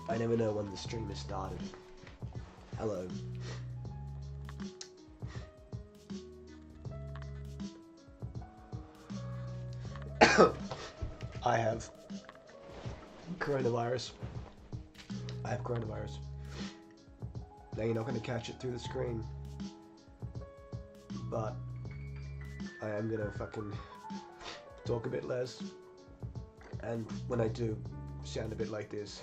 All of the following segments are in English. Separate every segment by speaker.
Speaker 1: I never know when the stream has started. Hello. I have coronavirus. I have coronavirus. Now you're not going to catch it through the screen. But I am going to fucking talk a bit less. And when I do sound a bit like this,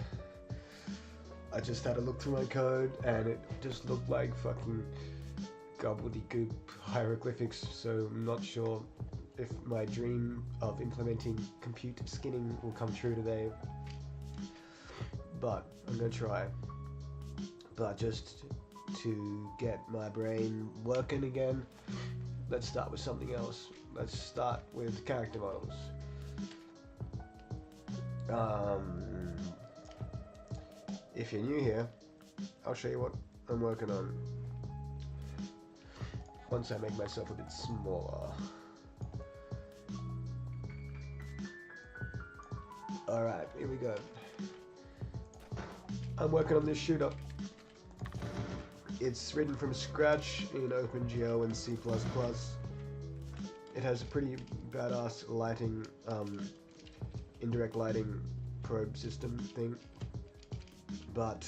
Speaker 1: I just had to look through my code and it just looked like fucking gobbledygook hieroglyphics, so I'm not sure if my dream of implementing compute skinning will come true today, but I'm gonna try. But just to get my brain working again, let's start with something else. Let's start with character models. If you're new here, I'll show you what I'm working on once I make myself a bit smaller. Alright, here we go. I'm working on this shooter. It's written from scratch in OpenGL and C++. It has a pretty badass lighting, indirect lighting probe system thing. But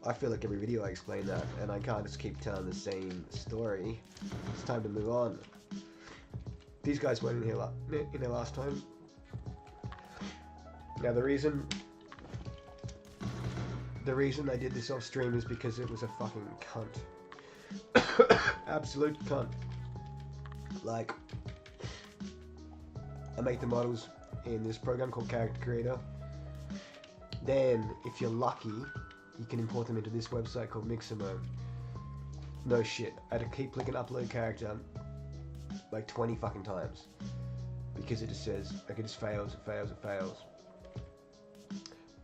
Speaker 1: I feel like every video I explain that, and I can't just keep telling the same story. It's time to move on. These guys weren't in here last time. Now the reason I did this off stream is because it was a fucking cunt. Absolute cunt. Like, I make the models in this program called Character Creator. Then, if you're lucky, you can import them into this website called Mixamo. No shit. I had to keep clicking upload character like 20 fucking times. Because it just says, like, it just fails, it fails, it fails.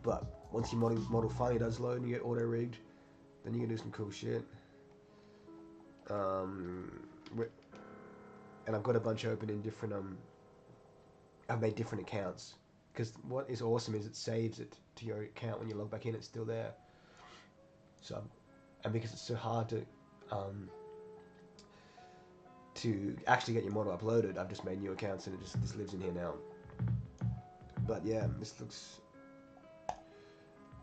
Speaker 1: But once your model finally does load and you get auto-rigged, then you can do some cool shit. And I've got a bunch open in different, I've made different accounts. Because what is awesome is it saves it to your account when you log back in, it's still there. So, and because it's so hard to actually get your model uploaded, I've just made new accounts and it just lives in here now. But yeah, this looks...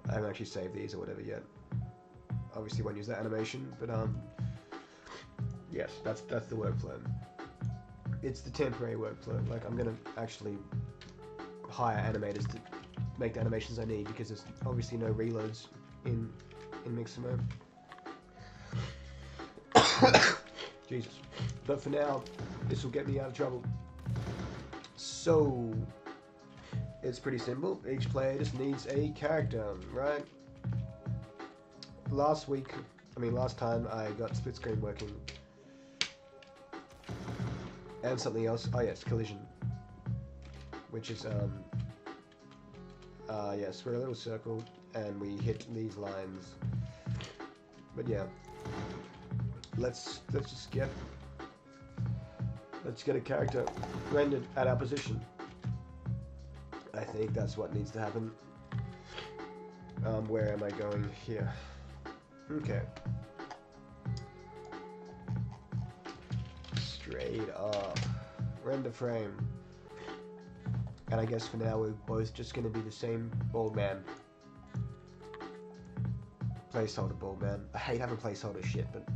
Speaker 1: I haven't actually saved these or whatever yet. Obviously won't use that animation, but yes, that's the workflow. It's the temporary workflow. Like, I'm gonna actually hire animators to make the animations I need because there's obviously no reloads in Mixamo. Jesus. But for now, this will get me out of trouble. So, it's pretty simple. Each player just needs a character, right? Last time I got split screen working. And something else. Oh yes, collision. Which is, yes, we're a little circle and we hit these lines. But yeah, let's get a character rendered at our position. I think that's what needs to happen. Where am I going here? Okay. Straight up. Render frame. And I guess for now we're both just going to be the same bald man. Placeholder bald man. I hate having placeholder shit, but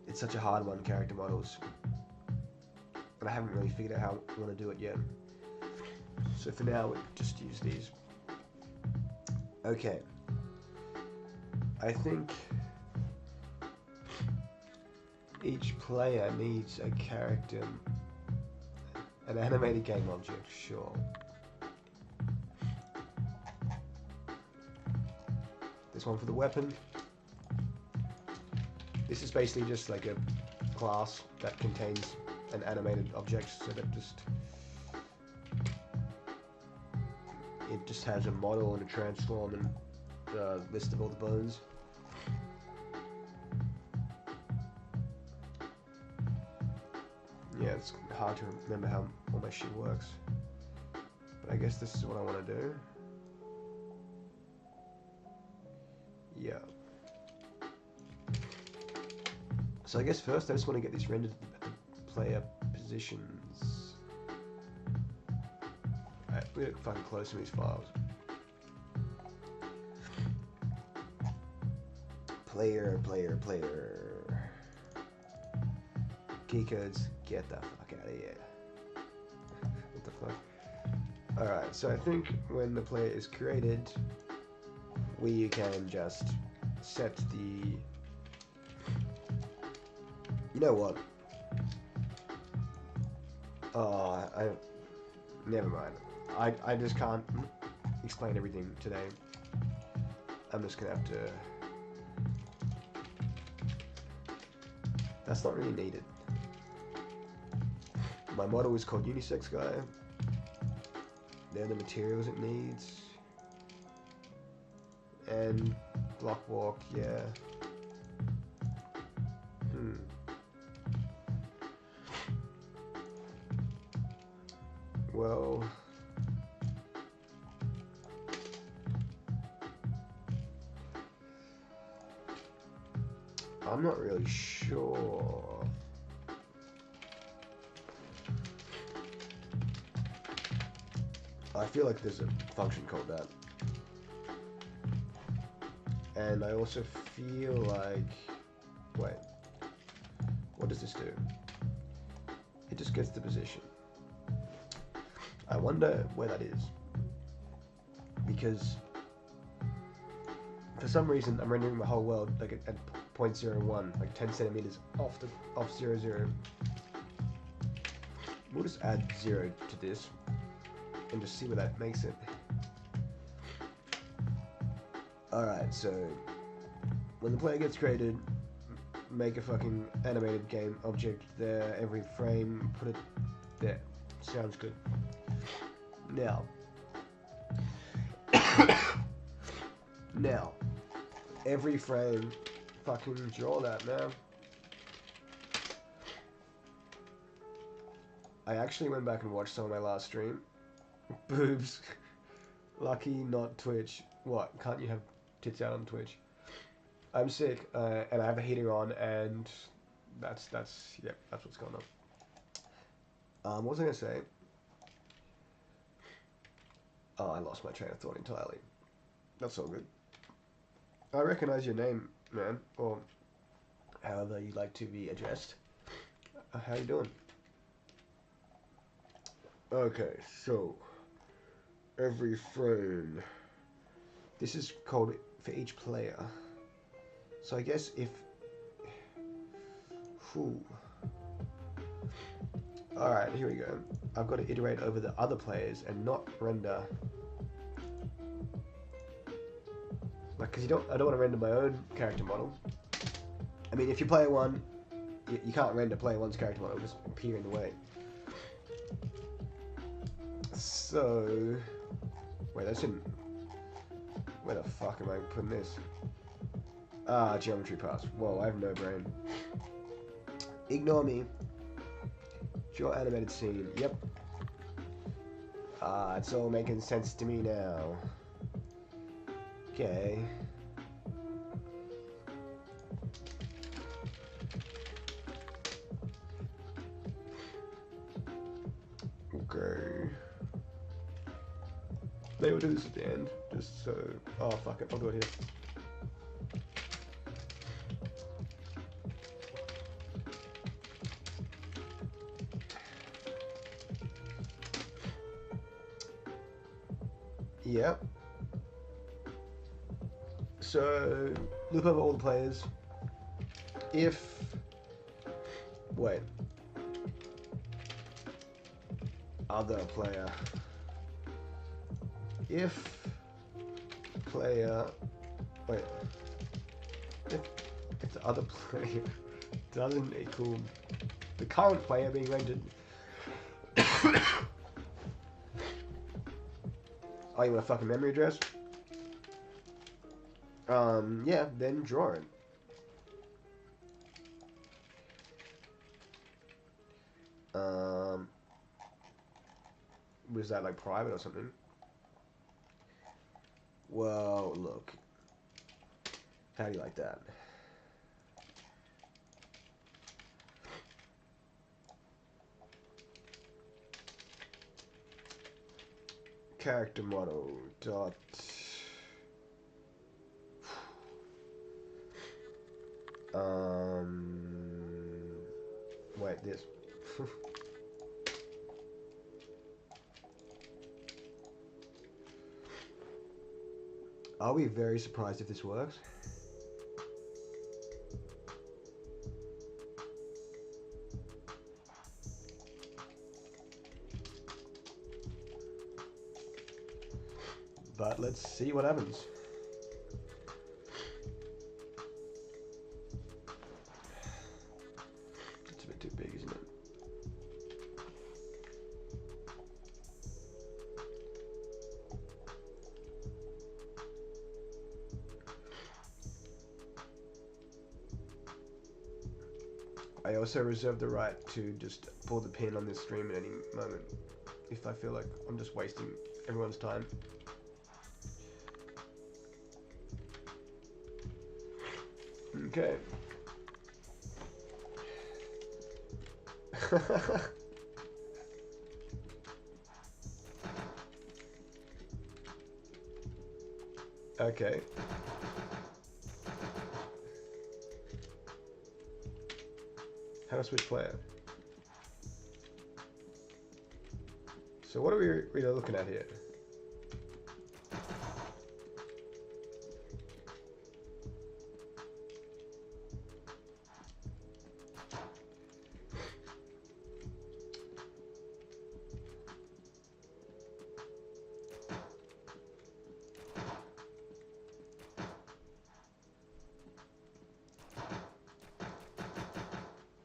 Speaker 1: it's such a hard one, character models. But I haven't really figured out how I want to do it yet. So for now, we'll just use these. Okay. I think each player needs a character. An animated game object, sure. This one for the weapon. This is basically just like a class that contains an animated object, so that it just has a model and a transform and a list of all the bones. Yeah, it's hard to remember how all my shit works. But I guess this is what I want to do. Yeah. So I guess first I just want to get this rendered at the player positions. Alright, we look fucking close to these files. Player. Key codes, get the fuck out of here. What the fuck? Alright, so I think when the player is created, we can just set the... You know what? Never mind. I just can't explain everything today. I'm just gonna have to... That's not really needed. My model is called Unisex Guy. They're the materials it needs. And block walk, yeah. Well, I'm not really sure. I feel like there's a function called that. And I also feel like... Wait. What does this do? It just gets the position. I wonder where that is. Because for some reason I'm rendering my whole world like at 0.01, like 10 centimeters off 0, 0. We'll just add 0 to this and just see where that makes it. Alright, so when the player gets created, make a fucking animated game object there, every frame, put it there. Sounds good. Now, every frame, fucking draw that, man. I actually went back and watched some of my last stream. Boobs. Lucky not Twitch. What? Can't you have tits out on Twitch? I'm sick, and I have a heater on, and that's what's going on. What was I gonna say? Oh, I lost my train of thought entirely. That's all good. I recognize your name, man, or however you like to be addressed. How you doing? Okay, so every frame. This is called for each player. So I guess if... Alright, here we go. I've got to iterate over the other players and not render... Like, because I don't want to render my own character model. I mean, if you player one, you can't render player one's character model, it'll just appear in the way. So... Wait, that's in... Where the fuck am I putting this? Ah, geometry pass. Whoa, I have no brain. Ignore me. Draw animated scene. Yep. Ah, it's all making sense to me now. Okay. Okay. Maybe we'll do this at the end, just so... Oh, fuck it, I'll do it here. Yep. So, loop over all the players. If... Wait. Other player. If player... Wait. If the other player doesn't equal the current player being rendered... Oh, you want a fucking memory address? Yeah, then draw it. Was that like private or something? Well, look. How do you like that? Character model dot. Wait, this. Are we very surprised if this works? But let's see what happens. It's a bit too big, isn't it? I also reserve the right to just pull the pin on this stream at any moment if I feel like I'm just wasting everyone's time. Okay. Okay. How to switch player. So what are we really looking at here?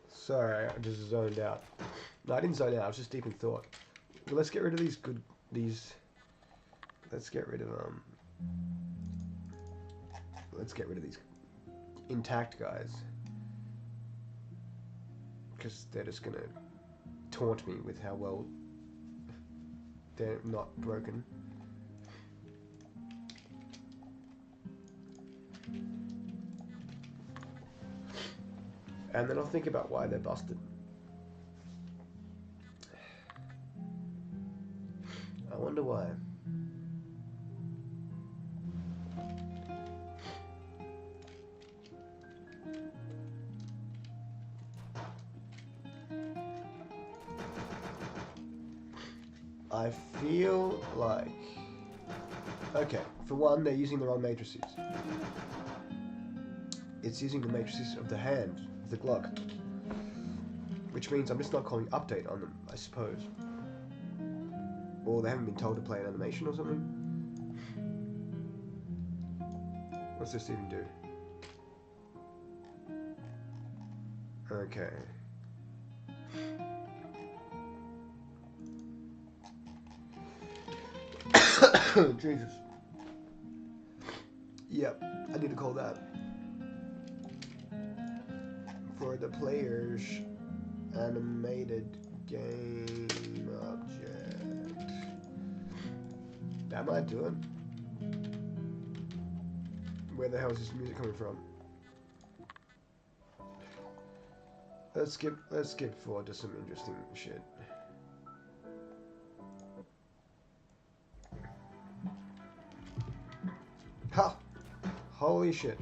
Speaker 1: Sorry, I just zoned out. No, I didn't zone out. I was just deep in thought. Well, let's get rid of let's get rid of let's get rid of these intact guys, because they're just gonna taunt me with how well they're not broken. And then I'll think about why they're busted. I wonder why. I feel like... Okay, for one, they're using the wrong matrices. It's using the matrices of the hand, of the Glock. Which means I'm just not calling update on them, I suppose. Or they haven't been told to play an animation or something. What's this even do? Okay. Jesus. Yep, I need to call that. For the player's animated game object. That might do it. Where the hell is this music coming from? Let's skip forward to some interesting shit. Ha! Holy shit.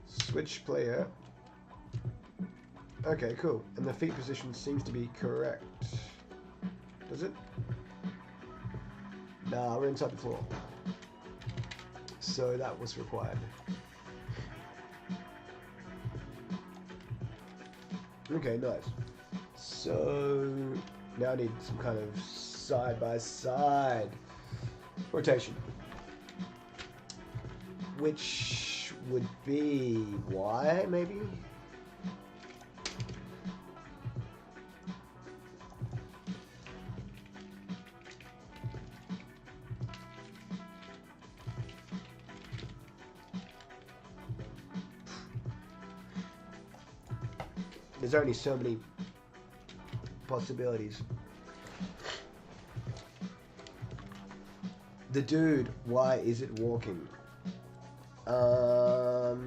Speaker 1: Switch player. Okay, cool. And the feet position seems to be correct. Does it? Nah, we're inside the floor. So that was required. Okay, nice. So now I need some kind of side-by-side rotation. Which would be Y, maybe? There's only so many possibilities. The dude, why is it walking? What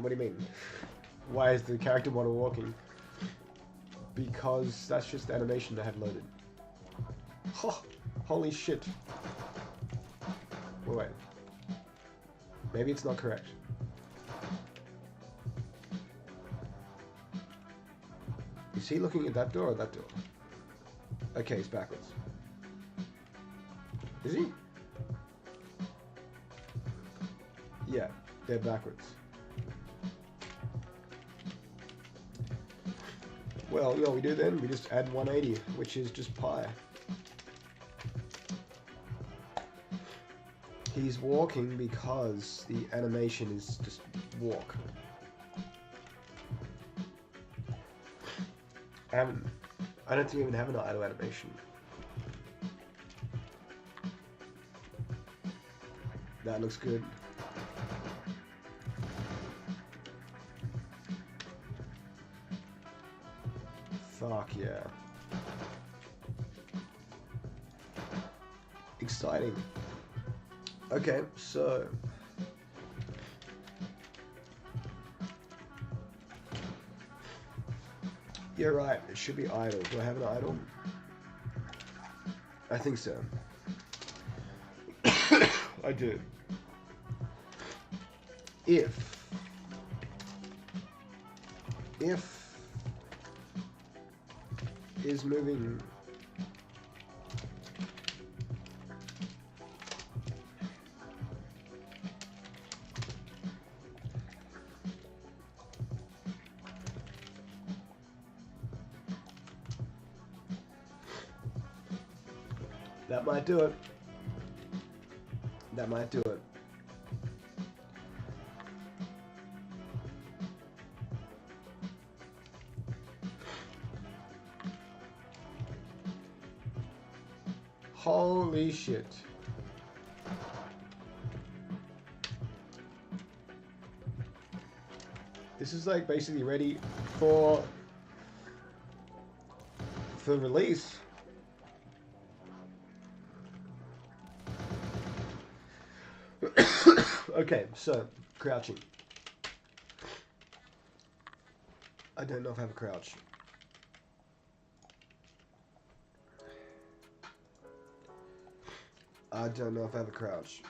Speaker 1: do you mean? Why is the character model walking? Because that's just the animation they had loaded. Oh, holy shit. Wait. Maybe it's not correct. Is he looking at that door or that door? Okay, it's backwards. Is he? Yeah, they're backwards. Well, you know what we do then? We just add 180, which is just pi. He's walking because the animation is just walk. I don't think we even have an idle animation. That looks good. Fuck yeah. Exciting. Okay, so you're right, it should be idle. Do I have an idle? I think so. I do. If is moving that might do it. That might do it. Holy shit. This is like basically ready for release. Okay, so crouching. I don't know if I have a crouch. I don't know if I have a crouch.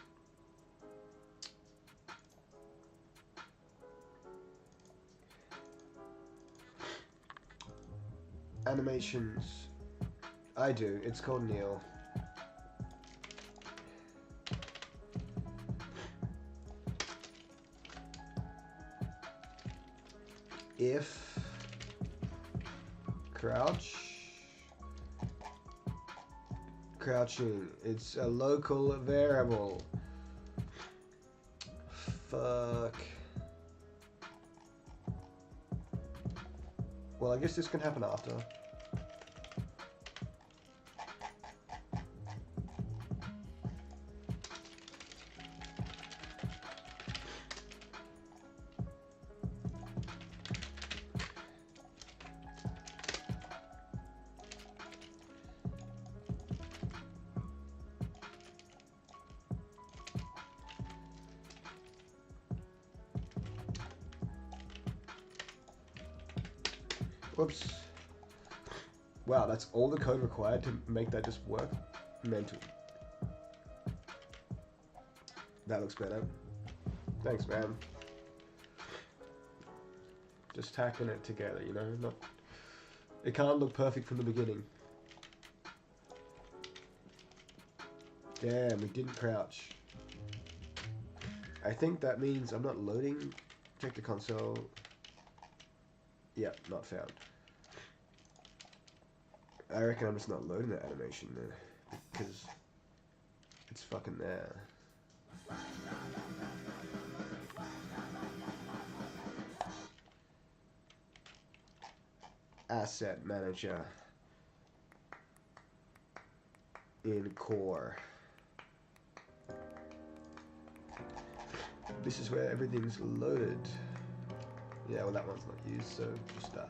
Speaker 1: Animations. I do. It's called Neil. If crouching, it's a local variable. Fuck. Well, I guess this can happen after. Whoops. Wow, that's all the code required to make that just work? Mental. That looks better. Thanks, man. Just tacking it together, you know? It can't look perfect from the beginning. Damn, we didn't crouch. I think that means I'm not loading. Check the console. Yep, not found. I reckon I'm just not loading that animation there because it's fucking there. Asset manager in core. This is where everything's loaded. Yeah, well that one's not used, so just that.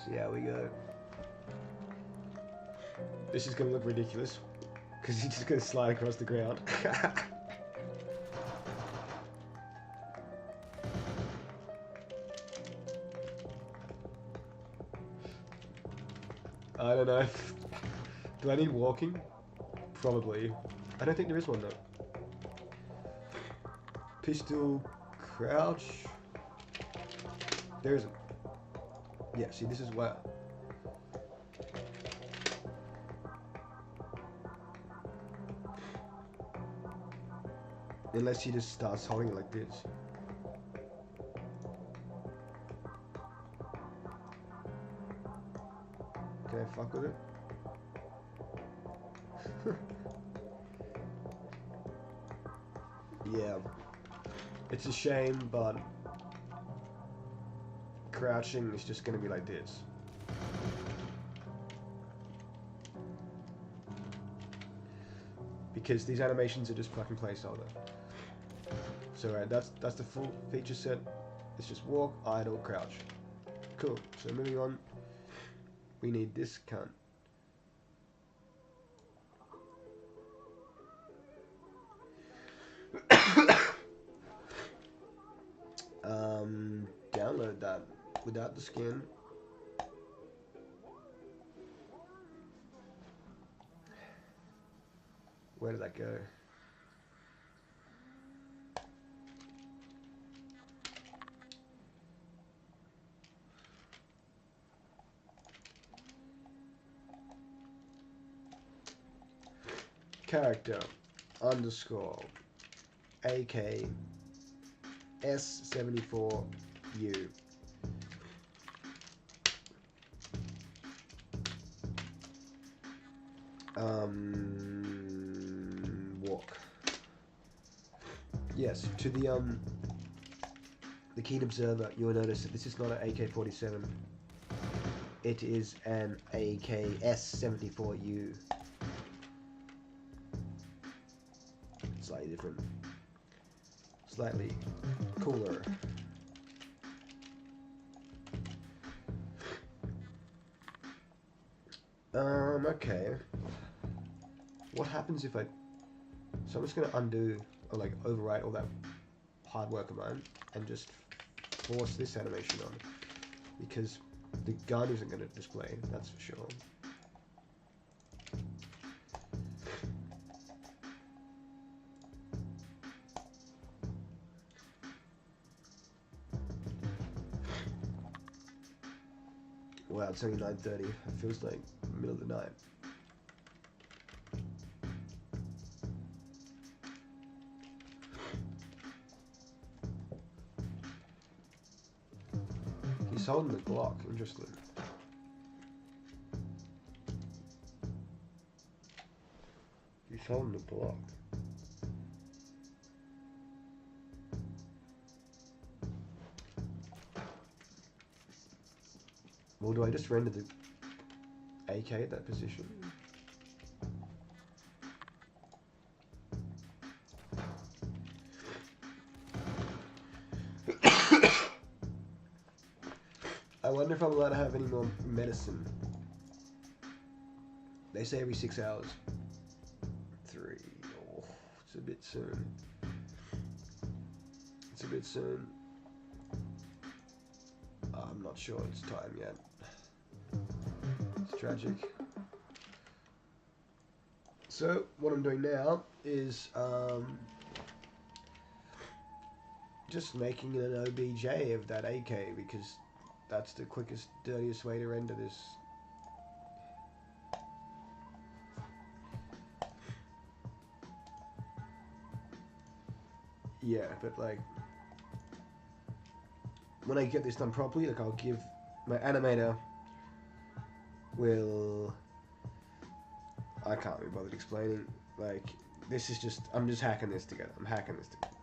Speaker 1: See how we go. This is gonna look ridiculous because he's just gonna slide across the ground. I don't know. Do I need walking? Probably. I don't think there is one though. Pistol crouch. There isn't. Yeah, see, this is what. Unless he just starts holding it like this. Can I fuck with it? Yeah. It's a shame, but crouching is just gonna be like this. Because these animations are just fucking placeholder. So right, that's the full feature set. It's just walk, idle, crouch. Cool. So moving on, we need this cunt. Download that without the skin. Where did that go? Character underscore AK S74U. Walk. Yes, to the keen observer, you'll notice that this is not an AK-47. It is an AKS-74U. Slightly different. Slightly cooler. Okay. What happens if I... So I'm just going to undo, or like overwrite all that hard work of mine, and just force this animation on. Because the gun isn't going to display, that's for sure. Wow, it's only 9:30. It feels like the middle of the night. He's holding the Glock. Interesting. He's holding the Glock. Well, do I just render the AK at that position? I wonder if I'm allowed to have any more medicine. They say every 6 hours. 3. Oh, it's a bit soon. It's a bit soon. I'm not sure it's time yet. It's tragic. So what I'm doing now is just making an OBJ of that AK, because that's the quickest, dirtiest way to render this. Yeah, but like, when I get this done properly, like, I'll give my animator will, I can't be bothered explaining, like, this is just, I'm just hacking this together. I'm hacking this together.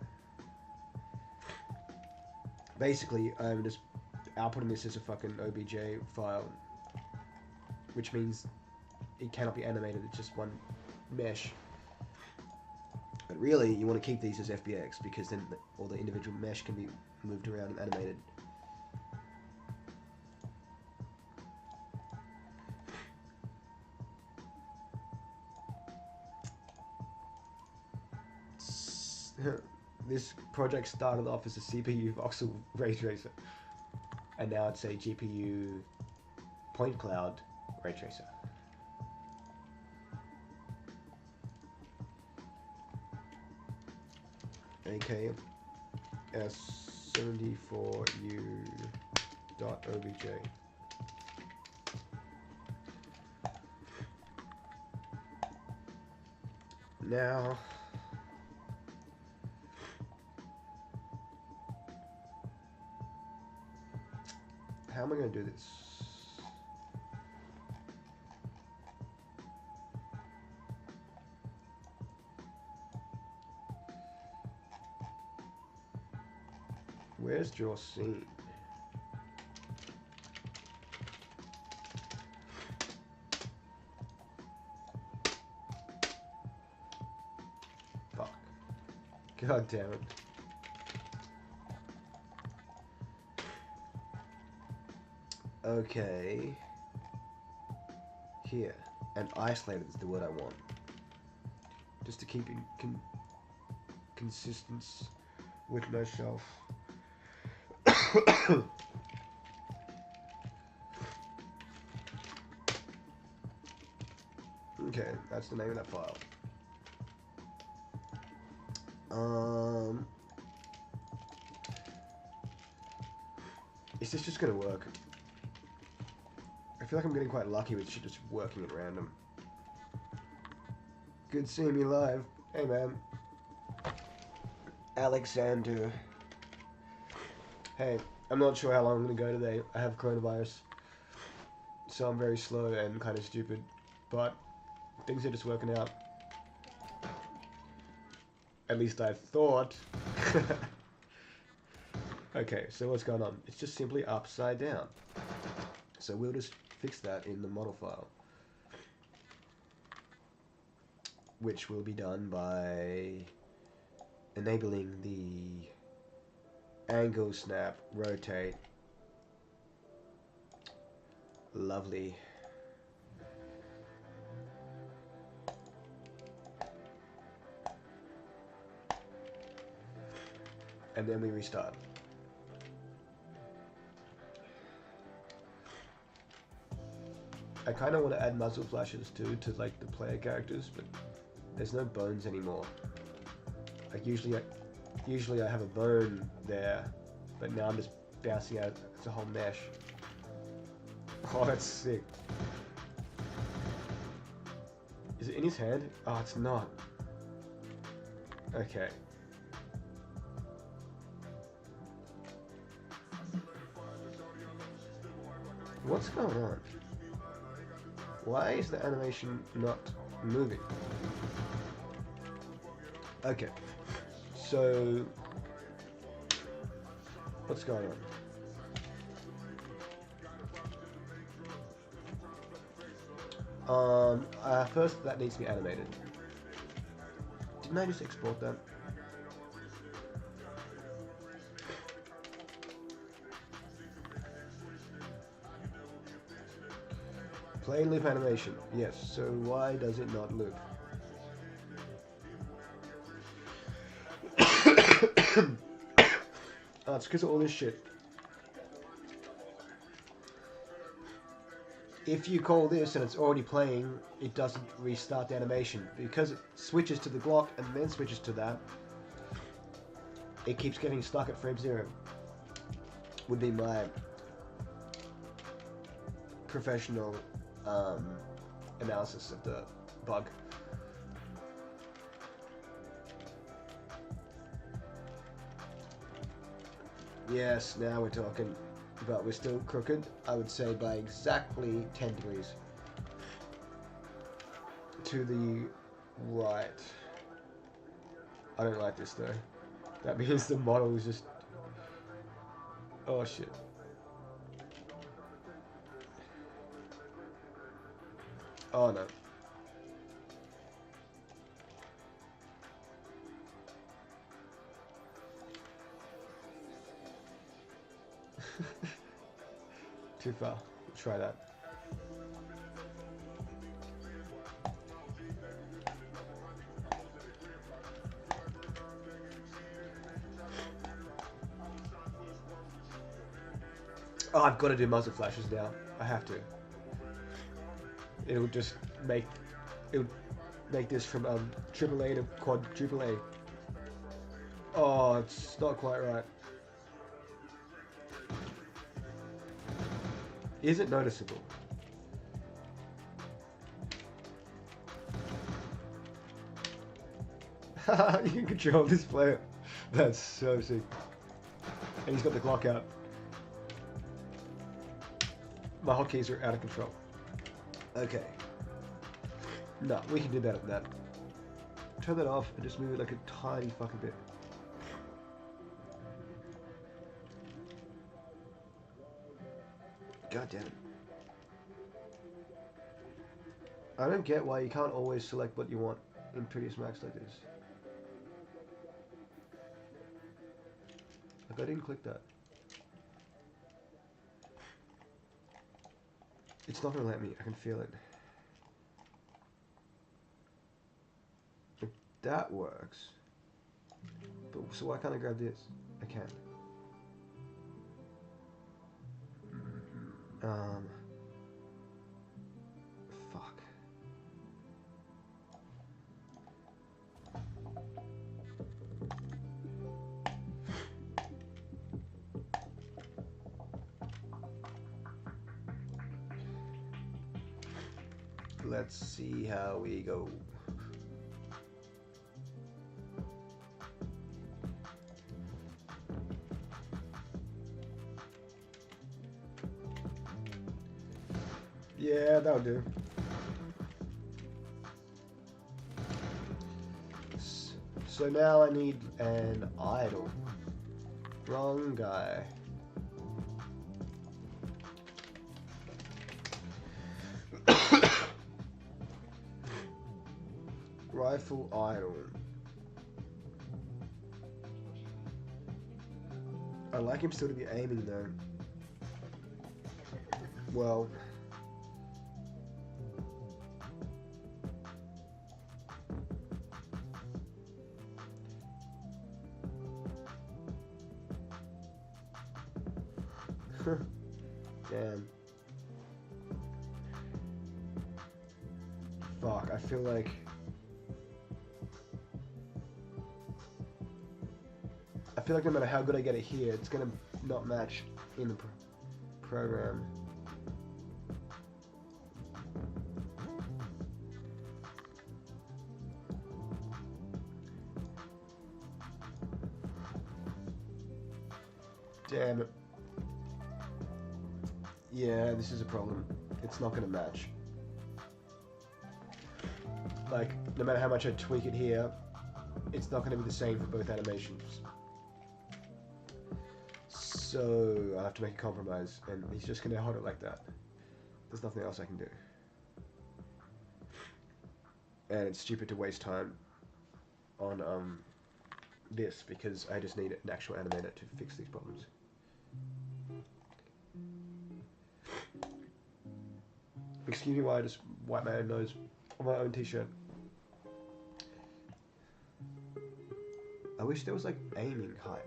Speaker 1: Basically, I'm just outputting this as a fucking OBJ file, which means it cannot be animated. It's just one mesh. But really, you want to keep these as FBX, because then all the individual mesh can be moved around and animated. this project started off as a CPU voxel ray tracer, and now it's a GPU point cloud ray tracer. AKS74U.obj. Now, how am I going to do this? Where's draw scene? Fuck. God damn it. Okay. Here. And isolated is the word I want. Just to keep in consistence with myself. Okay, that's the name of that file. Is this just gonna work? I feel like I'm getting quite lucky with shit just working at random. Good seeing me live. Hey man. Alexander. Hey, I'm not sure how long I'm gonna go today. I have coronavirus, so I'm very slow and kind of stupid, but things are just working out. At least I thought. Okay, so what's going on? It's just simply upside down. So we'll just fix that in the model file, which will be done by enabling the angle, snap, rotate. Lovely. And then we restart. I kind of want to add muzzle flashes too to like the player characters, but there's no bones anymore. Like usually I have a bone there, but now I'm just bouncing out. It's a whole mesh. Oh, that's sick. Is it in his hand? Oh, it's not. Okay. What's going on? Why is the animation not moving? Okay. So, what's going on? First that needs to be animated. Didn't I just export that? Play loop animation. Yes, so why does it not loop? Oh, it's because of all this shit. If you call this and it's already playing, it doesn't restart the animation. Because it switches to the Glock and then switches to that, it keeps getting stuck at frame 0. Would be my professional analysis of the bug. Yes, now we're talking, but we're still crooked, I would say, by exactly 10 degrees. To the right. I don't like this though. That means the model is just... Oh shit. Oh no. Too far. We'll try that. Oh, I've got to do muzzle flashes now. I have to. It'll just make this from AAA to quadruple A. Oh, it's not quite right. Is it noticeable? You can control this player. That's so sick. And he's got the Glock out. My hotkeys are out of control. Okay. No, we can do better than that. Turn that off and just move it like a tiny fucking bit. God damn it. I don't get why you can't always select what you want in Prettiest Max like this. Like, I didn't click that. It's not gonna let me, I can feel it. If that works. But, so why can't I grab this? I can. Fuck. Let's see how we go. Yeah, that'll do. So now I need an idol. Wrong guy. Rifle idol. I like him still to be aiming though. Well. Damn. Fuck, I feel like no matter how good I get it here, it's gonna not match in the program. Damn it. Yeah, this is a problem. It's not gonna match. Like, no matter how much I tweak it here, it's not gonna be the same for both animations. So, I'll have to make a compromise, and he's just gonna hold it like that. There's nothing else I can do. And it's stupid to waste time on this, because I just need an actual animator to fix these problems. Excuse me while I just wipe my own nose on my own t-shirt. I wish there was like aiming height.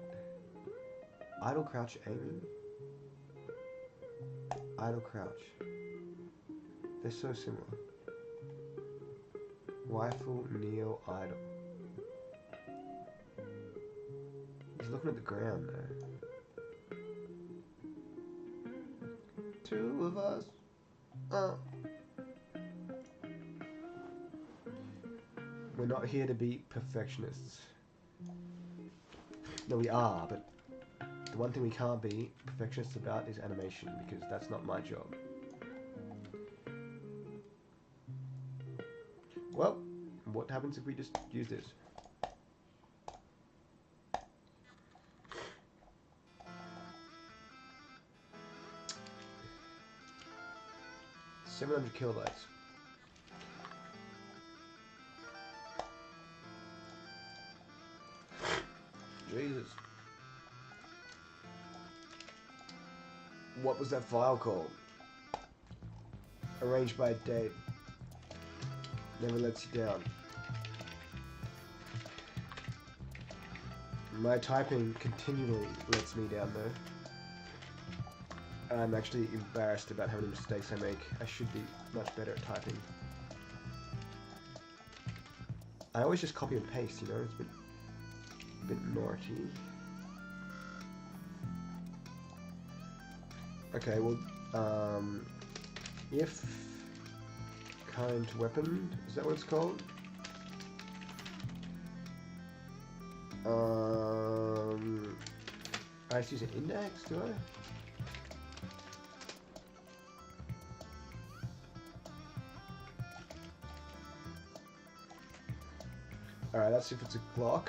Speaker 1: Idle crouch aiming. Idle crouch. They're so similar. Rifle kneel idle. He's looking at the ground there. Two of us. We're not here to be perfectionists. No, we are, but the one thing we can't be perfectionists about is animation, because that's not my job. Well, what happens if we just use this? $700 kilobytes. Jesus. What was that file called? Arranged by date. Never lets you down. My typing continually lets me down though. I'm actually embarrassed about how many mistakes I make. I should be much better at typing. I always just copy and paste, you know, it's a bit naughty. Okay, well, if kind weapon, is that what it's called? I just use an index, do I? Alright, let's see if it's a Glock.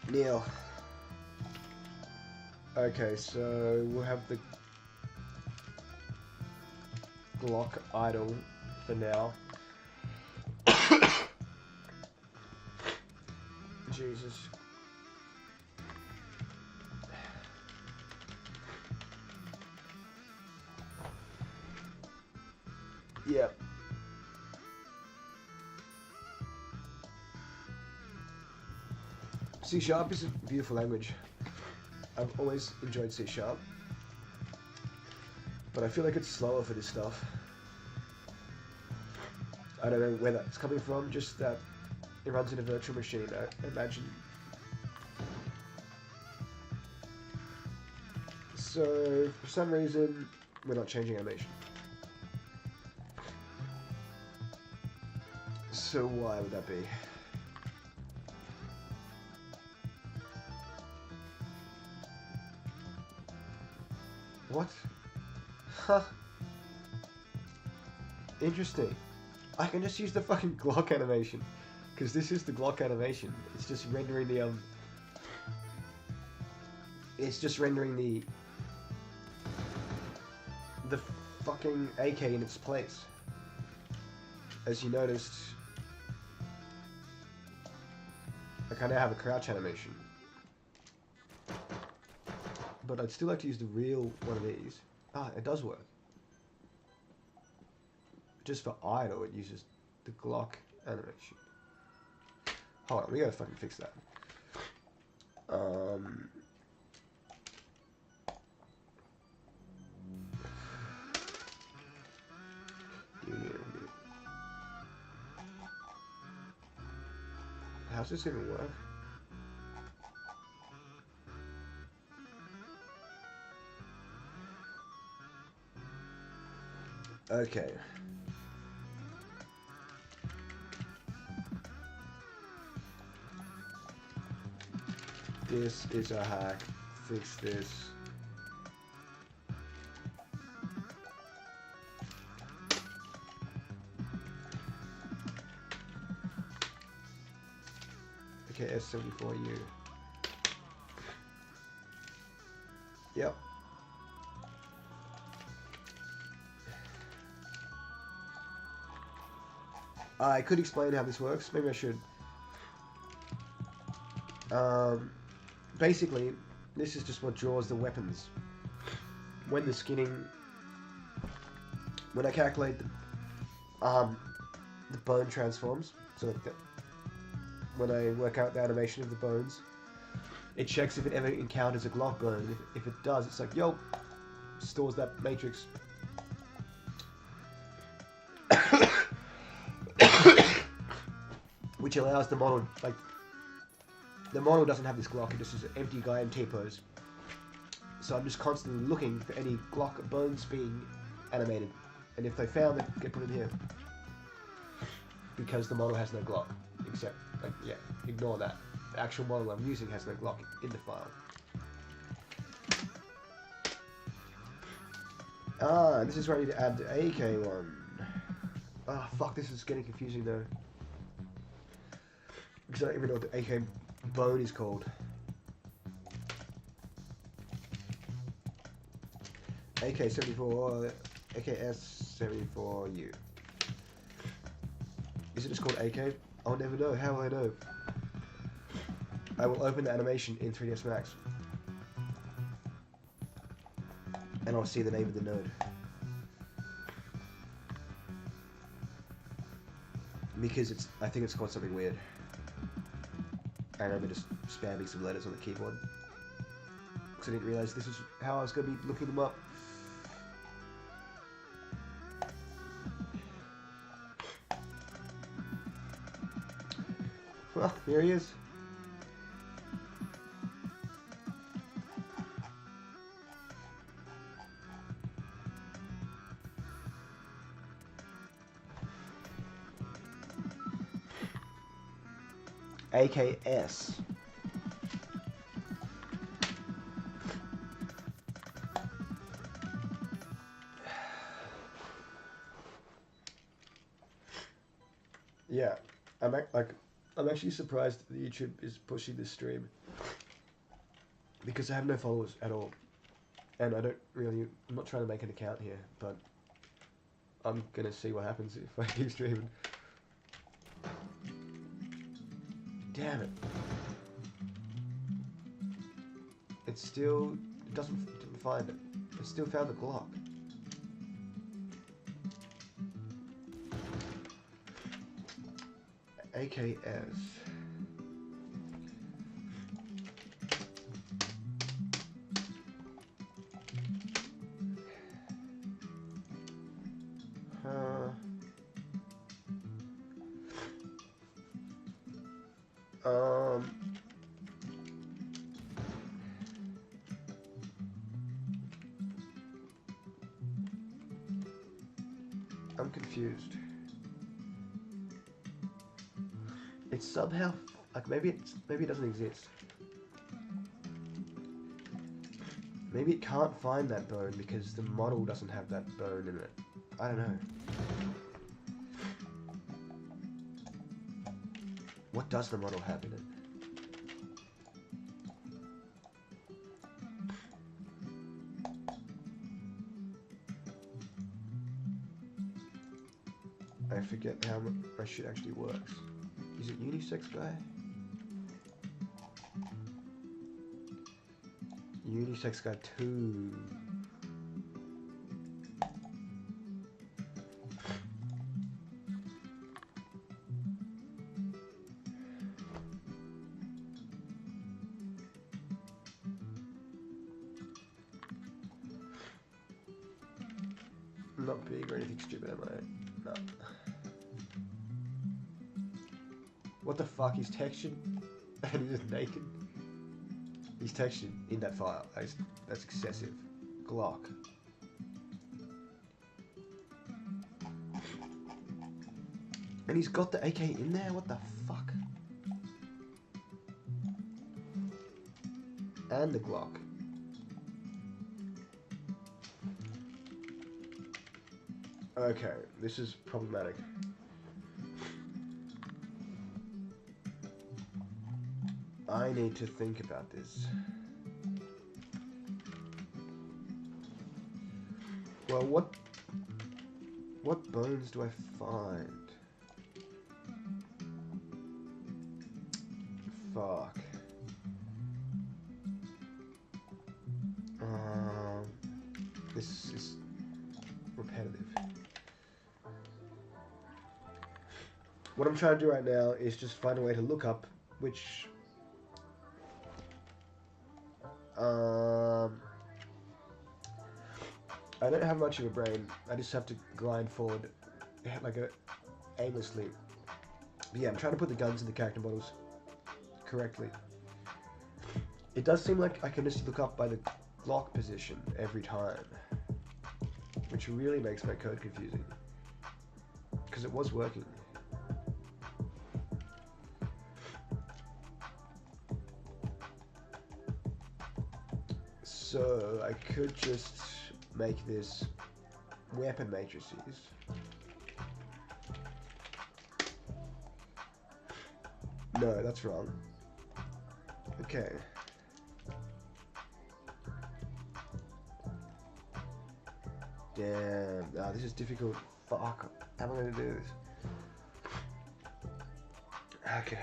Speaker 1: Neil. Okay, so we'll have the Glock idle for now. Jesus. Yep. C# is a beautiful language. I've always enjoyed C#, but I feel like it's slower for this stuff. I don't know where that's coming from, just that it runs in a virtual machine, I imagine. So, for some reason, we're not changing animation. So why would that be? What? Huh. Interesting. I can just use the fucking Glock animation. Because this is the Glock animation. It's just rendering the, It's just rendering the fucking AK in its place. As you noticed, I kind of have a crouch animation. But I'd still like to use the real one of these. Ah, it does work. Just for idle, it uses the Glock animation. Hold on, we gotta fucking fix that. How's this even work? Okay. This is a hack. Fix this. Okay, S74U. Yep. I could explain how this works. Maybe I should. Basically, this is just what draws the weapons. When the skinning, when I calculate the bone transforms, so that when I work out the animation of the bones, it checks if it ever encounters a Glock bone. If it does, it's like, yo, stores that matrix. Which allows the model, like, the model doesn't have this Glock, it just is an empty guy in T-pose. So I'm just constantly looking for any Glock bones being animated. And if they found it, get put in here. Because the model has no Glock. Except, like, yeah, ignore that. The actual model I'm using has no Glock in the file. Ah, this is where I need to add the AK one. Ah, fuck, this is getting confusing though. Because I don't even know what the AK bone is called. AK-74, AKS-74U. Is it just called AK? I'll never know. How will I know? I will open the animation in 3ds Max. and I'll see the name of the node. Because I think it's called something weird. I remember just spamming some letters on the keyboard. Because I didn't realize this is how I was going to be looking them up. Well, here he is. AKS. Yeah, I'm actually surprised that YouTube is pushing this stream because I have no followers at all, and I'm not trying to make an account here, but I'm gonna see what happens if I keep streaming. Damn it! It didn't find it. It still found the clock. AKS. I'm confused. It's somehow like maybe it doesn't exist. Maybe it can't find that bone because the model doesn't have that bone in it. I don't know. What does the model have in it? I forget how my shit actually works. Is it unisex guy? Unisex guy 2. I'm not big or anything stupid, am I? No. What the fuck? He's textured and he's just naked. He's textured in that file. That's excessive. Glock. And he's got the AK in there? What the fuck? And the Glock. Okay, this is problematic. I need to think about this. Well, what bones do I find? Fuck. This is repetitive. What I'm trying to do right now is just find a way to look up which I don't have much of a brain. I just have to grind forward like aimlessly. But yeah, I'm trying to put the guns in the character models correctly. It does seem like I can just look up by the Glock position every time, which really makes my code confusing. Because it was working. So I could just make this weapon matrices. No, that's wrong. Okay. Damn. Ah, this is difficult. Fuck. How am I going to do this? Okay.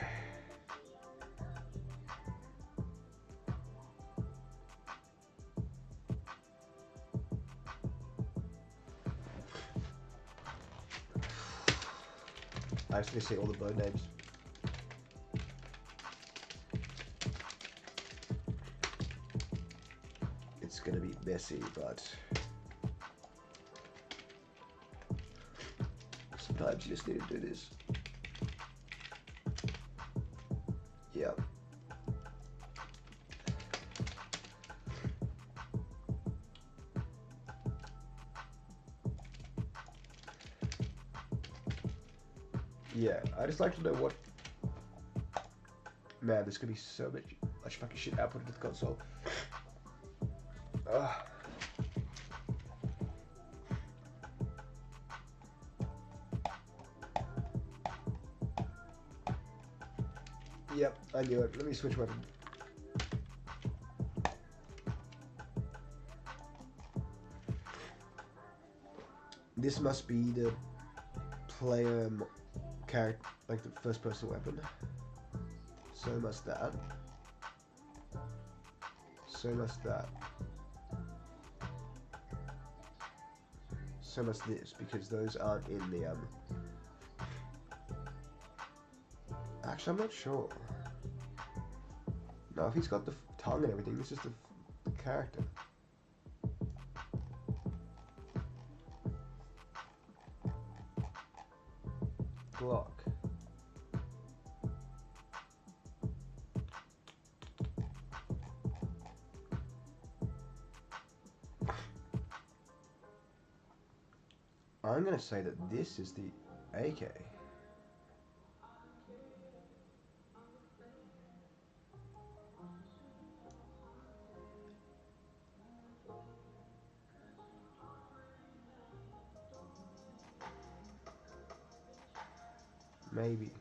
Speaker 1: I actually see all the bird names. It's gonna be messy, but sometimes you just need to do this. Yeah. Yeah, I just like to know what. Man, there's gonna be so much fucking shit output into the console. Ugh. Yep, I knew it. Let me switch weapon. This must be the player character, like the first person weapon. So must that. So must that. So must this, because those aren't in the Actually, I'm not sure. No, if he's got the tongue and everything, this is the character. Glock. I'm gonna say that this is the AK. Maybe.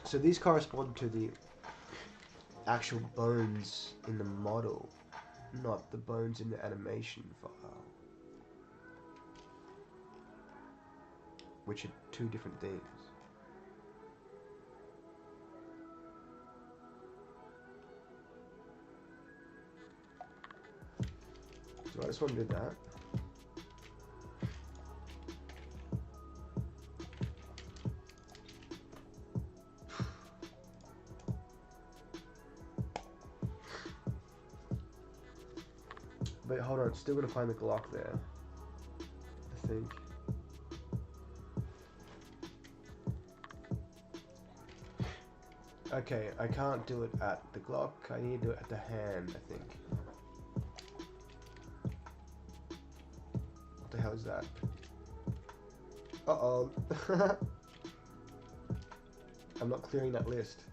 Speaker 1: So these correspond to the actual bones in the model, not the bones in the animation file, which are two different things. So I just want to do that. But hold on, still gonna find the Glock there, I think. Okay, I can't do it at the Glock, I need to do it at the hand, I think. What the hell is that? Uh-oh. I'm not clearing that list.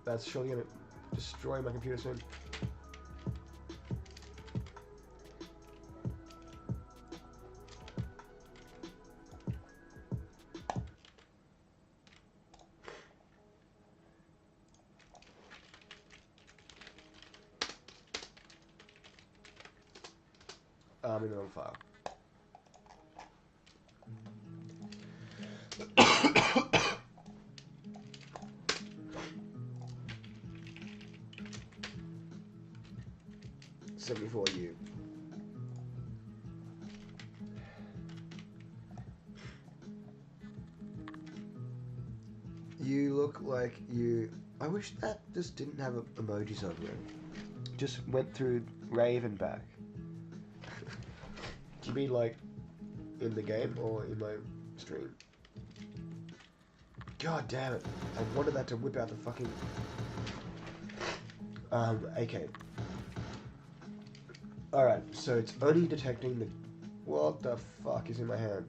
Speaker 1: That's surely gonna destroy my computer soon. I'm in the wrong file. $74U. You look like you. I wish that just didn't have emojis on there. Just went through rave and back. Do you mean like in the game or in my stream? God damn it! I wanted that to whip out the fucking AK. Alright, so it's only detecting the... What the fuck is in my hand?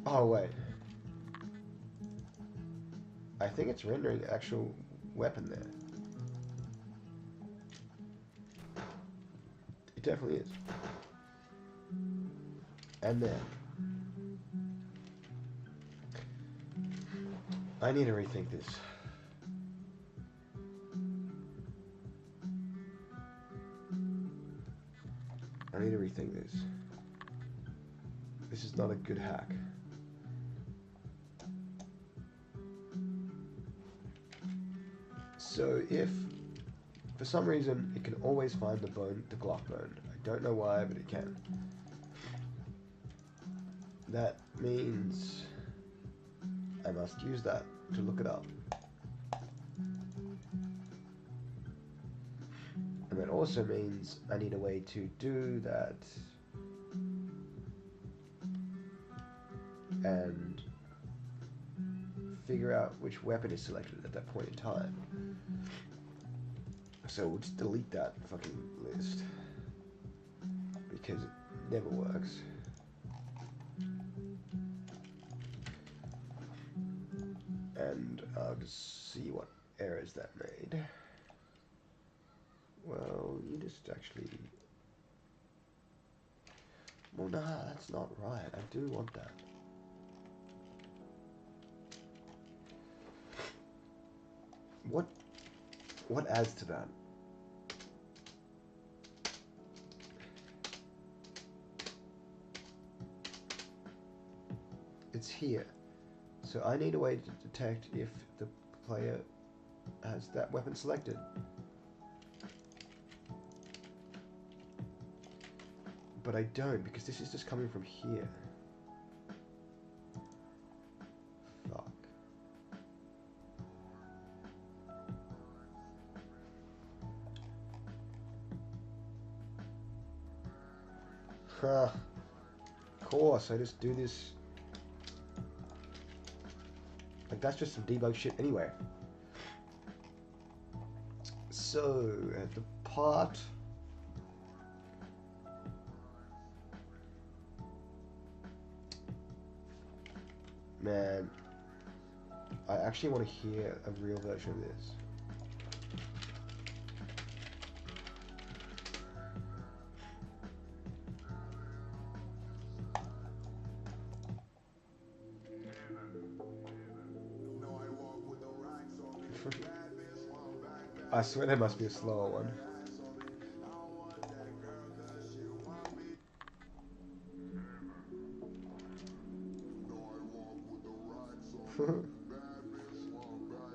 Speaker 1: Oh, wait. I think it's rendering actual weapon there. It definitely is. And there. I need to rethink this. I need to rethink this. This is not a good hack. So if For some reason, it can always find the bone, the Glock bone. I don't know why, but it can. That means I must use that to look it up. And that also means I need a way to do that and figure out which weapon is selected at that point in time. So we'll just delete that fucking list because it never works. And I'll just see what errors that made. Well, you just actually... Well, nah, that's not right. I do want that. What adds to that? It's here. So I need a way to detect if the player has that weapon selected. But I don't, because this is just coming from here. Fuck. Huh. Of course, I just do this. Like, that's just some debug shit anyway. So, the part... Man, I actually want to hear a real version of this. I swear there must be a slower one.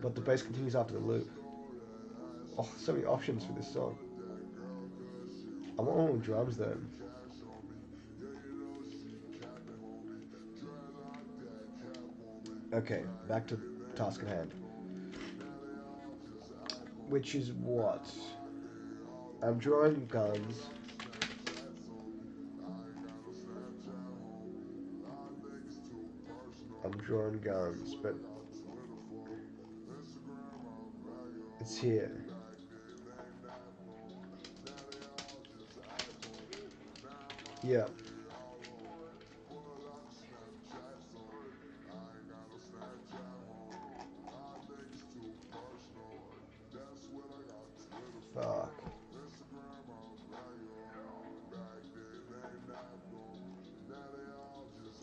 Speaker 1: But the bass continues after the loop. Oh, so many options for this song. I want all drums though. Okay, back to task at hand. Which is what? I'm drawing guns. I'm drawing guns, but it's here. Yeah. Fuck.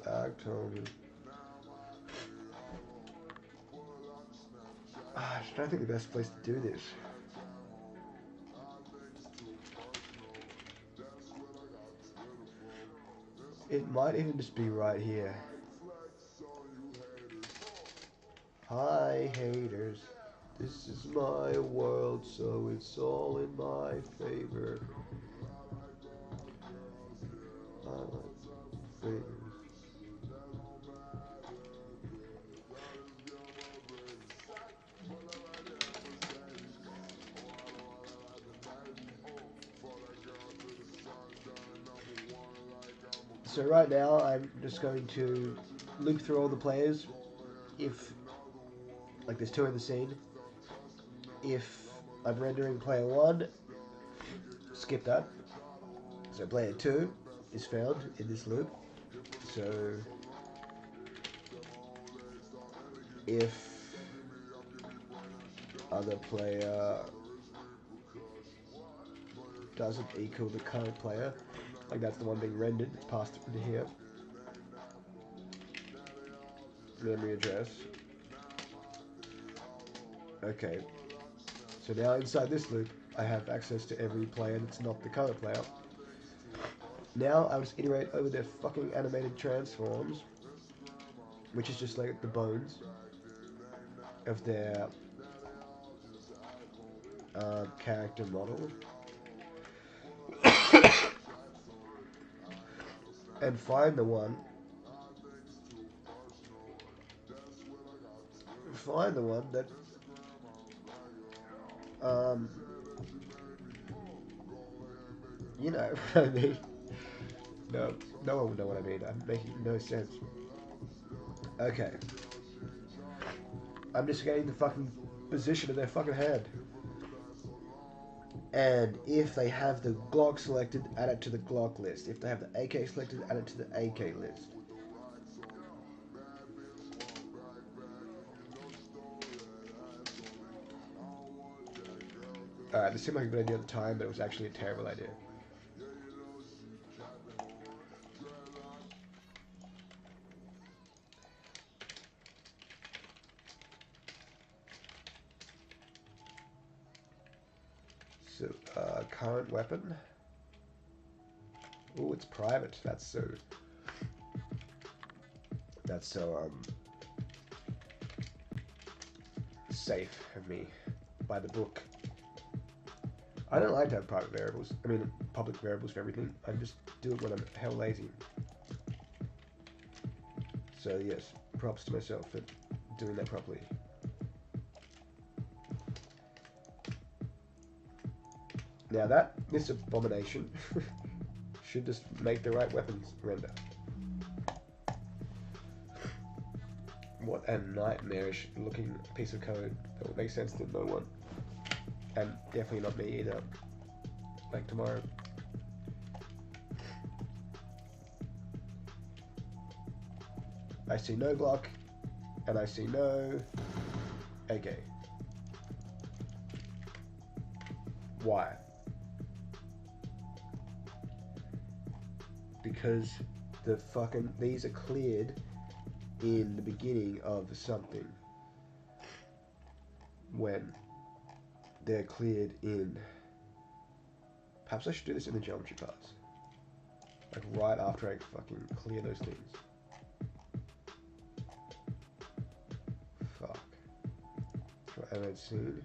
Speaker 1: October. I don't think the best place to do this. It might even just be right here. Hi haters, this is my world, so it's all in my favor. I like favors. So right now I'm just going to loop through all the players. If, like there's two in the scene, if I'm rendering player 1, skip that. So player 2 is found in this loop. So if other player doesn't equal the current player, like that's the one being rendered, it's passed into here. Memory address. Okay. So now inside this loop, I have access to every player that's not the current player. Now I'll just iterate over their fucking animated transforms, which is just like the bones of their character model and find the one that um, you know what I mean. No, no one will know what I mean. I'm making no sense. Okay, I'm just getting the fucking position of their fucking head. And if they have the Glock selected, add it to the Glock list. If they have the AK selected, add it to the AK list. Alright, this seemed like a good idea at the time, but it was actually a terrible idea. So, current weapon. Oh, it's private. That's so safe of me. By the book. I don't like to have private variables. I mean, public variables for everything. I just do it when I'm hell lazy. So yes, props to myself for doing that properly. Now this abomination should just make the right weapons render. What a nightmarish looking piece of code that will make sense to no one. And definitely not me either. Like tomorrow. I see no Glock, and I see no AK. Why? Because these are cleared in the beginning of something when they're cleared in. Perhaps I should do this in the geometry parts. Like right after I fucking clear those things. Fuck. Try animate scene.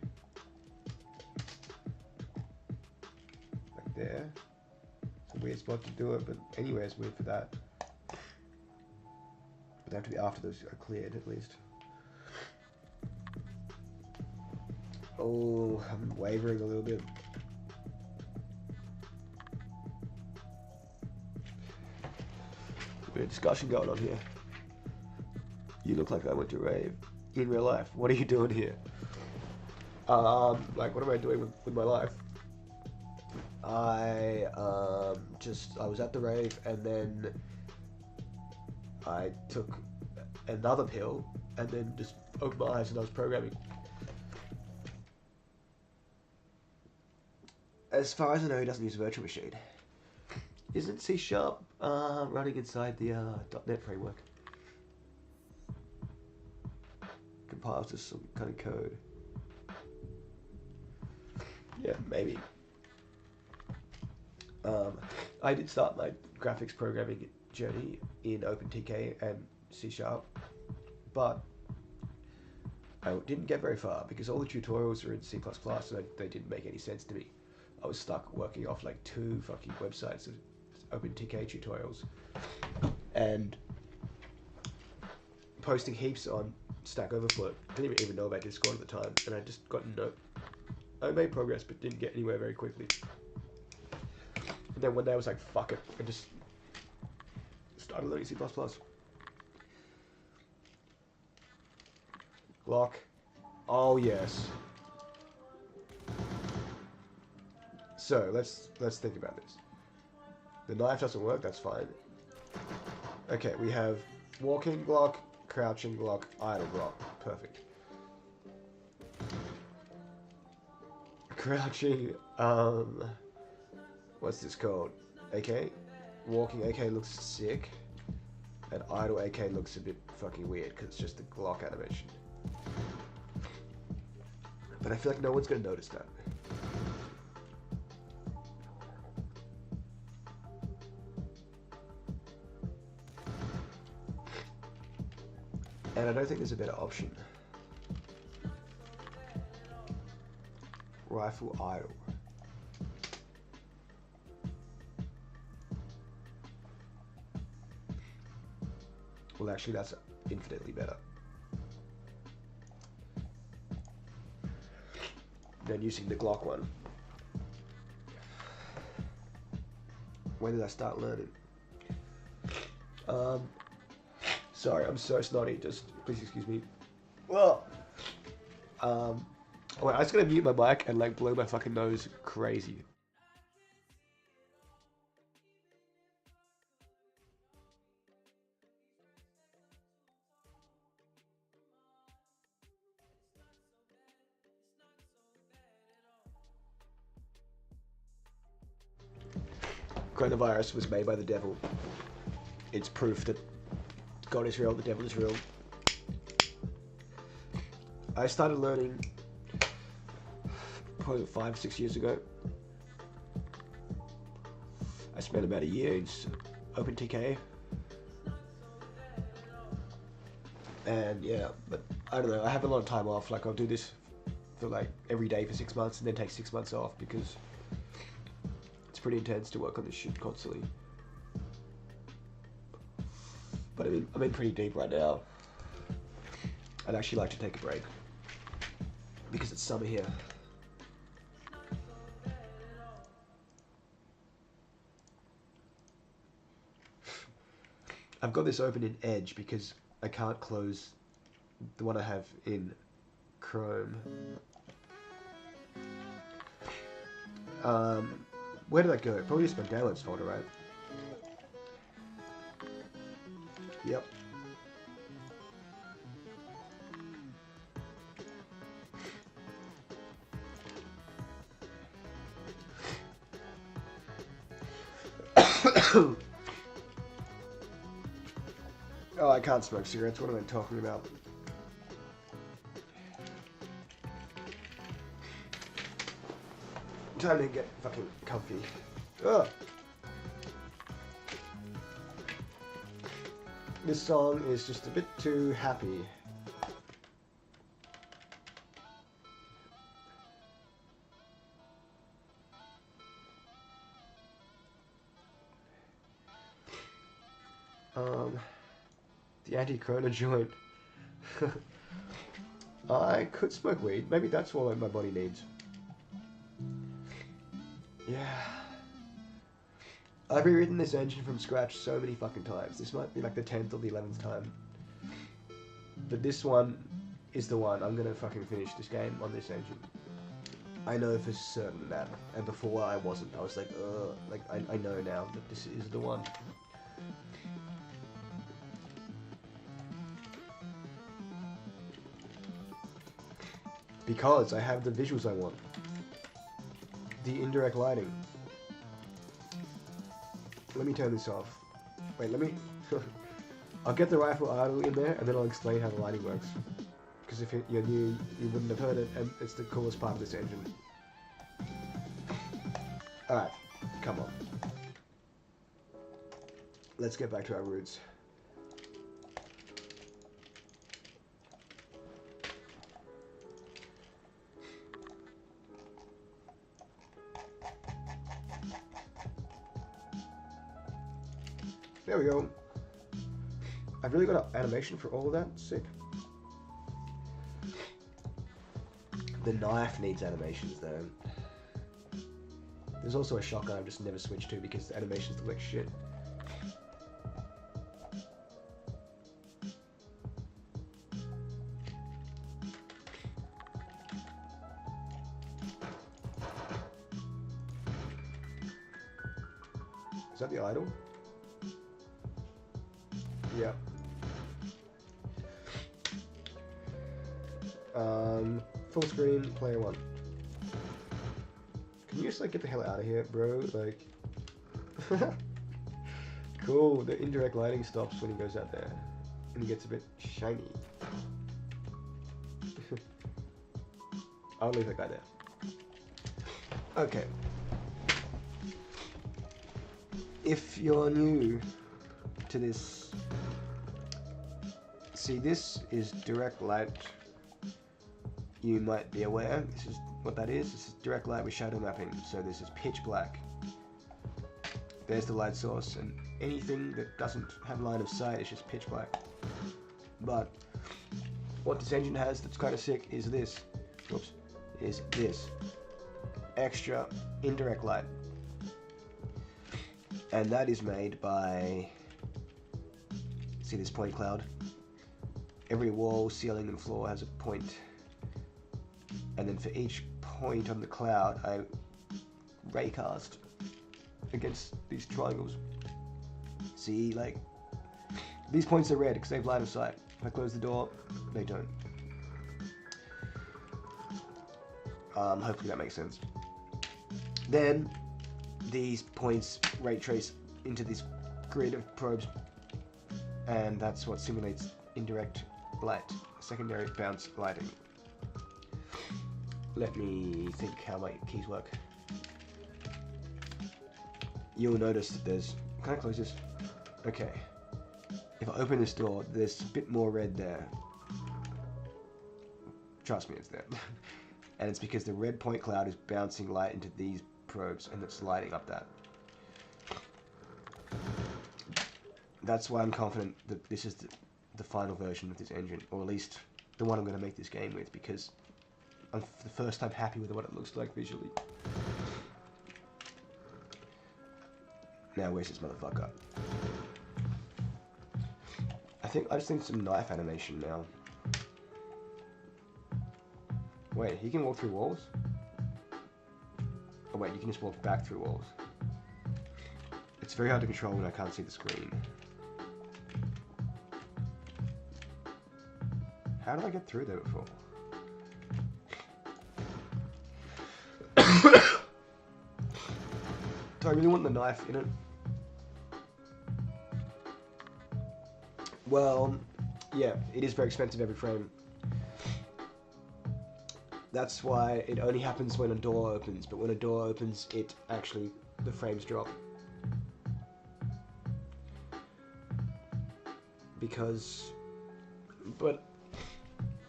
Speaker 1: Like there. It's a weird spot to do it, but anywhere is weird for that. But they have to be after those are cleared at least. Oh, I'm wavering a little bit. A bit of discussion going on here. You look like I went to rave in real life. What are you doing here? Like, what am I doing with my life? I was at the rave and then I took another pill and then just opened my eyes and I was programming. As far as I know, he doesn't use a virtual machine. Isn't C# running inside the .NET framework? Compiles to some kind of code. Yeah, maybe. I did start my graphics programming journey in OpenTK and C#, but I didn't get very far because all the tutorials are in C++ and they didn't make any sense to me. I was stuck working off like 2 fucking websites of OpenTK tutorials and posting heaps on Stack Overflow. I didn't even know about Discord at the time, and I just got I made progress but didn't get anywhere very quickly. And then one day I was like, fuck it, I just started learning C++. Glock. Oh yes. So let's think about this. The knife doesn't work, that's fine. Okay, we have walking Glock, crouching Glock, idle Glock. Perfect. Crouching, what's this called? AK? Walking AK looks sick. And idle AK looks a bit fucking weird because it's just the Glock animation. But I feel like no one's gonna notice that. And I don't think there's a better option. Rifle idle. Well, actually, that's infinitely better than using the Glock one. When did I start learning? Sorry, I'm so snotty. Just please excuse me. Well, wait, I was gonna mute my mic and like blow my fucking nose crazy. Coronavirus was made by the devil. It's proof that God is real, the devil is real. I started learning probably 5 or 6 years ago. I spent about a year in OpenGL. And yeah, but I don't know, I have a lot of time off. Like I'll do this for like every day for 6 months and then take 6 months off because it's pretty intense to work on this shit constantly. But I'm in pretty deep right now. I'd actually like to take a break because it's summer here. I've got this open in Edge because I can't close the one I have in Chrome. Where did that go? Probably just my downloads folder, right? Yep. Oh, I can't smoke cigarettes. What am I talking about? Time to get fucking comfy. Ugh. This song is just a bit too happy. The anti-corona joint. I could smoke weed. Maybe that's what my body needs. Yeah. I've rewritten this engine from scratch so many fucking times. This might be like the 10th or the 11th time. But this one is the one. I'm gonna fucking finish this game on this engine. I know for certain that. And before I wasn't. I was like, ugh. Like, I know now that this is the one. Because I have the visuals I want. The indirect lighting. Let me turn this off. Wait, let me... I'll get the rifle idle in there, and then I'll explain how the lighting works. Because if you're new, you wouldn't have heard it, and it's the coolest part of this engine. Alright, come on. Let's get back to our roots. There we go. I've really got an animation for all of that. Sick. The knife needs animations though. There's also a shotgun I've just never switched to because the animations look like shit. Is that the idle? Yeah. Full screen, player one. Can you just like get the hell out of here, bro? Like, cool. The indirect lighting stops when he goes out there, and he gets a bit shiny. I'll leave that guy there. Okay. If you're new to this, see, this is direct light. You might be aware this is what that is. This is direct light with shadow mapping. So this is pitch black. There's the light source, and anything that doesn't have line of sight is just pitch black. But what this engine has that's kind of sick is this. Whoops. Is this extra indirect light. And that is made by, see this point cloud? Every wall, ceiling, and floor has a point. And then for each point on the cloud, I raycast against these triangles. See, like, these points are red because they have line of sight. If I close the door, they don't. Hopefully that makes sense. Then, these points ray trace into this grid of probes, and that's what simulates indirect light, secondary bounce lighting. Let me think how my keys work. You'll notice that there's... Can I close this? Okay. If I open this door, there's a bit more red there. Trust me, it's there. And it's because the red point cloud is bouncing light into these probes, and it's lighting up that. That's why I'm confident that this is the final version of this engine, or at least the one I'm going to make this game with, because I'm for the first time happy with what it looks like visually. Now where's this motherfucker? I just need some knife animation now. Wait, he can walk through walls? Oh wait, you can just walk back through walls. It's very hard to control when I can't see the screen. How did I get through there before? Do I really want the knife in it? Well, yeah, it is very expensive every frame. That's why it only happens when a door opens, but when a door opens, the frames drop. But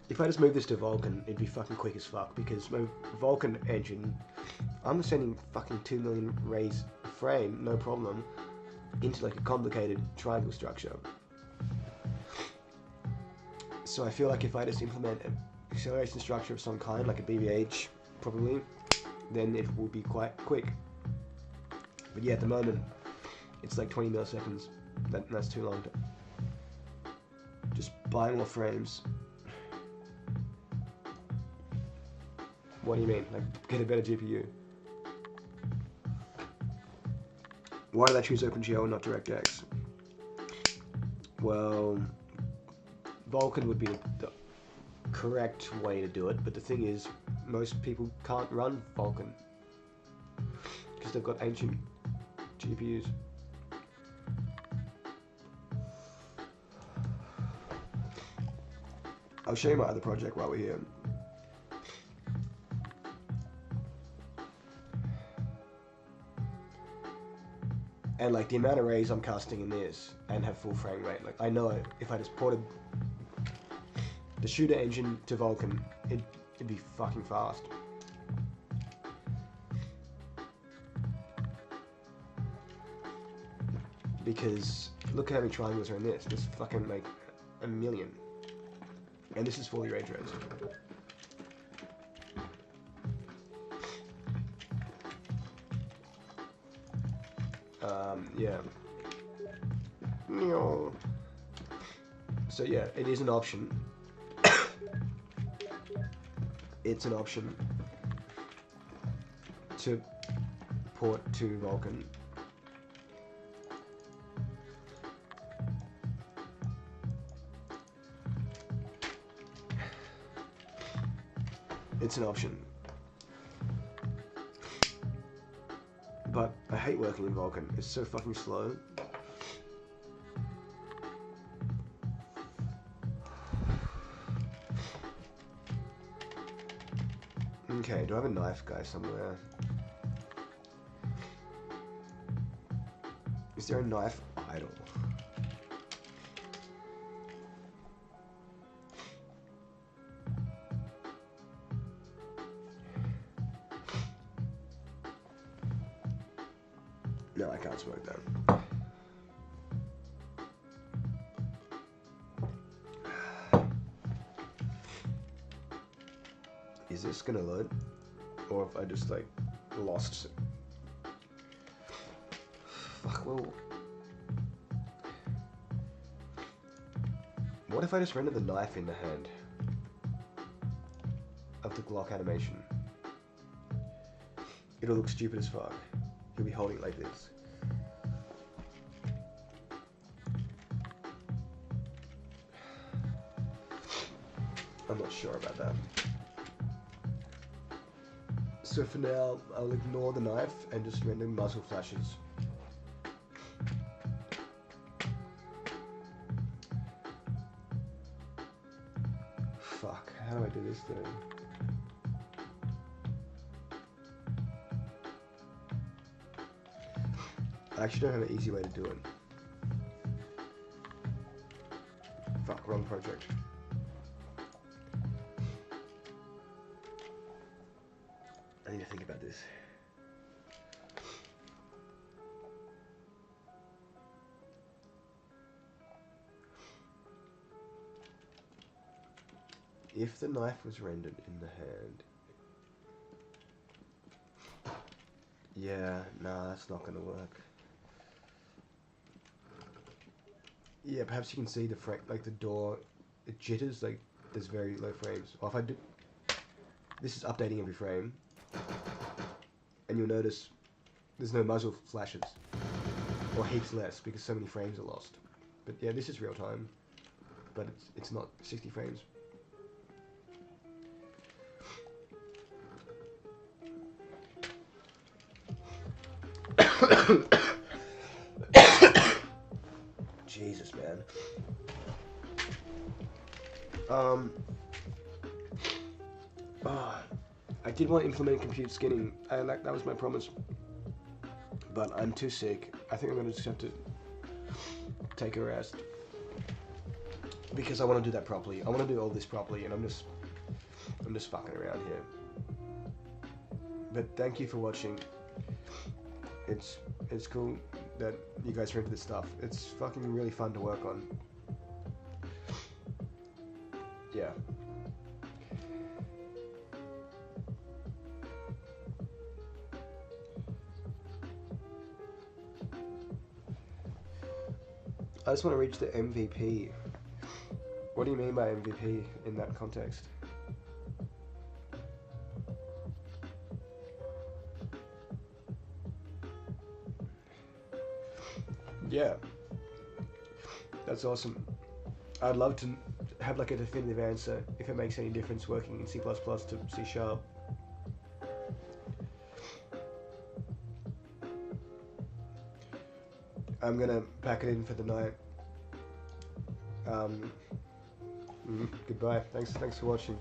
Speaker 1: if I just move this to Vulkan, it'd be fucking quick as fuck, because my Vulkan engine, I'm sending fucking 2 million rays a frame, no problem, into like a complicated triangle structure. So I feel like if I just implement an acceleration structure of some kind, like a BBH, probably, then it will be quite quick. But yeah, at the moment, it's like 20 milliseconds. That's too long to just buy more frames. What do you mean? Like, get a better GPU? Why did I choose OpenGL and not DirectX? Well, Vulkan would be the correct way to do it, but the thing is, most people can't run Vulkan because they've got ancient GPUs. I'll show you my other project while we're here. And like the amount of rays I'm casting in this and have full frame rate, like I know if I just ported the shooter engine to Vulkan, it'd be fucking fast. Because look how many triangles are in this. There's fucking like a million. And this is fully ray traced. Yeah. So yeah, it is an option. It's an option to port to Vulkan. It's an option. But I hate working in Vulkan. It's so fucking slow. Okay, do I have a knife guy somewhere? Is there a knife idle? can't smoke that. Is this gonna load? Or if I just like lost? Fuck, well. What if I just render the knife in the hand of the Glock animation? It'll look stupid as fuck. He'll be holding it like this. I'm not sure about that. So for now, I'll ignore the knife and just render muzzle flashes. Fuck, how do I do this thing? I actually don't have an easy way to do it. Fuck, wrong project. I need to think about this. If the knife was rendered in the hand... Yeah, nah, that's not gonna work. Yeah, perhaps you can see the frame, like the door, it jitters, like there's very low frames. Or if I do... This is updating every frame. And you'll notice there's no muzzle flashes. Or heaps less, because so many frames are lost. But yeah, this is real time. But it's not 60 frames. Jesus, man. I did want to implement compute skinning. That was my promise. But I'm too sick. I think I'm gonna just have to take a rest. Because I want to do that properly. I want to do all this properly, and I'm just fucking around here. But thank you for watching. It's cool that you guys are into this stuff. It's fucking really fun to work on. Yeah. I just want to reach the MVP. What do you mean by MVP in that context? Yeah, that's awesome. I'd love to have like a definitive answer if it makes any difference working in C++ to C#. I'm gonna pack it in for the night. Goodbye. Thanks for watching.